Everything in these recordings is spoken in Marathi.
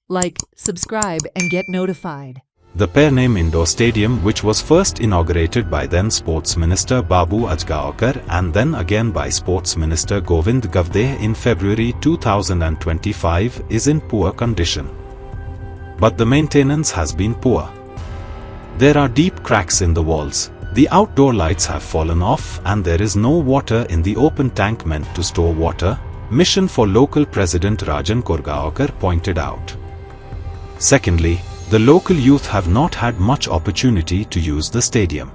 Like, subscribe, and get notified. The Pair-Name Indoor Stadium, which was first inaugurated by then Sports Minister Babu Ajgaonkar and then again by Sports Minister Govind Gavde in February 2025, is in poor condition. But the maintenance has been poor. There are deep cracks in the walls, the outdoor lights have fallen off, and there is no water in the open tank meant to store water, Mission for Local President Rajan Korgaonkar pointed out. Secondly, the local youth have not had much opportunity to use the stadium.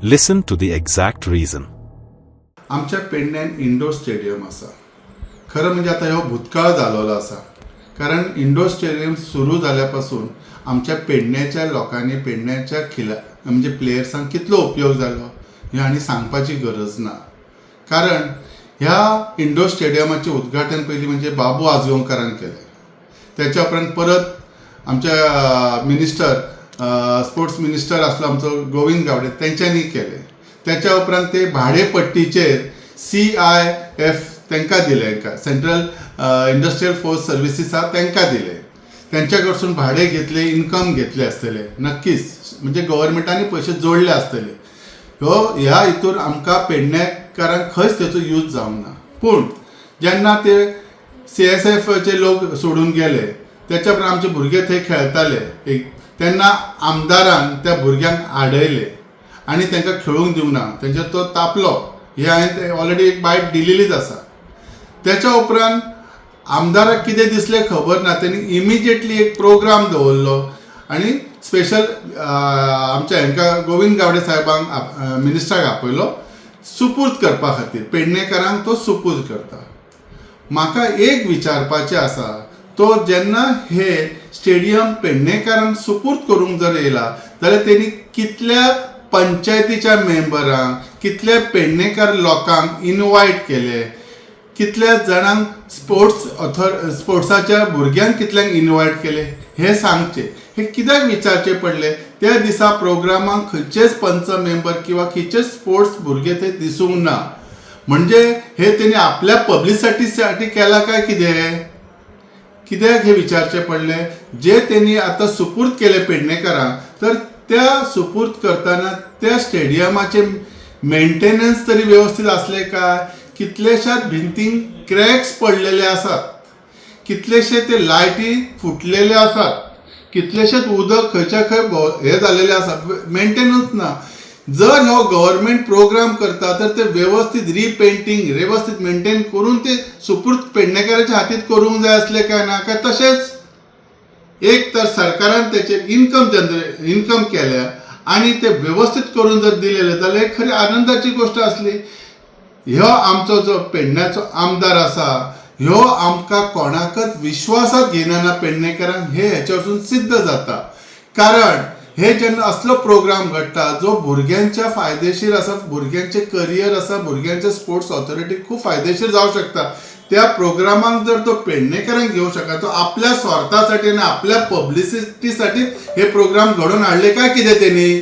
Listen to the exact reason. आमच्या पेडण्यान इंडोर स्टेडियम आसा. खरं म्हणजे आता ह्यो भूतकाळ जालोलो आसा. कारण इंडोर स्टेडियम सुरू जाल्यापासून आमच्या पेडण्याच्या लोकांनी पेडण्याच्या म्हणजे प्लेयर्सांक कितलो उपयोग जालो हे आनी सांगपाची गरज ना. कारण ह्या इंडोर स्टेडियमाचें उद्घाटन पयलीं म्हणजे बाबू आजगांवकारान केलें. त्याच्या उपरांत परत आमच्या मिनिस्टर स्पोर्ट्स मिनिस्टर आसलो आमचो गोविंद गावडे तेंच्यांनी केले. त्याच्या उपरांत ते भाडेपट्टीचेर CIF तांकां दिलें, सेंट्रल इंडस्ट्रियल फोर्स सर्विसीस आसा तांकां दिले. त्यांच्या कडसून भाडे घेतले, इन्कम घेतले आसतले नक्कीच, म्हणजे गव्हर्मेंटांनी पयशे जोडले आसतले. ह्या हितून आमकां पेडणेकारांक खंयच तेचो यूज जावंक ना. पूण जेन्ना ते CSFचे लोक सोडून गेले, त्याच्या उपरांत आमचे भुरगे थंय खेळटाले, तेन्ना आमदारान त्या भुरग्यांक आडयले आनी तांकां खेळूंक दिवना, तेंचेर तो तापलो. हे हांवें ऑलरेडी एक बायट दिलेलीच आसा. त्याच्या उपरांत आमदाराक कितें दिसलें खबर ना, तेणी इमिजिएटली एक प्रोग्राम दवरलो आनी स्पेशल आमच्या हांकां गोविंद गावडे साहेबांक मिनिस्टराक आपयलो सुपूर्द करपा खातीर. पेडणेकारांक तो सुपूर्द करता. म्हाका एक विचारपाचें आसा, तो जेन्ना हे स्टेडियम पेडणेकारांक सुपूर्द करूंक जर येयला जाल्यार तेणी कितल्या पंचायतीच्या मेंबरांक, कितल्या पेडणेकार लोकांक इनवायट केले, कितल्या जाणांक स्पोर्ट्साच्या भुरग्यांक कितल्यांक इनवायट केले हे सांगचे. हे कित्याक विचारचे पडले, त्या दिसा प्रोग्रामाक खंयचेच पंच मेंबर किंवा खंयचेच स्पोर्ट्स भुरगे थंय दिसूंक ना. म्हणजे हे तेणी आपल्या पब्लिसिटीसाठी केला काय कित्याक हे विचारचे पडले. जे तेणी आतां सुपूर्द केले पेडणेकारांक, तर त्या सुपूर्द करतना त्या स्टेडियमाचे मेंटेनन्स तरी व्यवस्थित असले काय, कितलेशाच भिंतींक क्रॅक्स पडलेले आसात, कितलेशे ते लायटी फुटलेले आसात, कितलेशेच उदक खंयच्या खंय हे जालेले आसा, मेंटेनन्स ना. जर हो गव्हर्मेंट प्रोग्राम करता तर ते व्यवस्थित रिपेंटिंग व्यवस्थित मेंटेन करून ते सुपूर्द पेडणेकाराच्या हातीत करूंक जाय असले काय ना, काय तशेंच एक तर सरकारान तेचेर इन्कम केल्या आणि ते व्यवस्थित करून जर दिलेले जाल्यार खरी आनंदाची गोष्ट असली. ह्यो आमचो जो पेडण्याचो आमदार आसा, ह्यो आमकां कोणाकच विश्वासात घेयना पेडणेकारांक, हे हेच्या वरसून सिद्ध जाता. कारण हे जेन्ना असलो प्रोग्राम घडटा जो भुरग्यांच्या फायदेशीर आसा, भुरग्यांचे करियर आसा, भुरग्यांचे स्पोर्ट्स ऑथॉरिटीक खूब फायदेशीर जावं शकता, त्या प्रोग्रामाक जर तो पेडणेकारांक घेवं शकता, तो आपल्या स्वार्थासाठी आणि आपल्या पब्लिसिटीसाठी हे प्रोग्राम घडोवन हाडले काय कितें तेणी.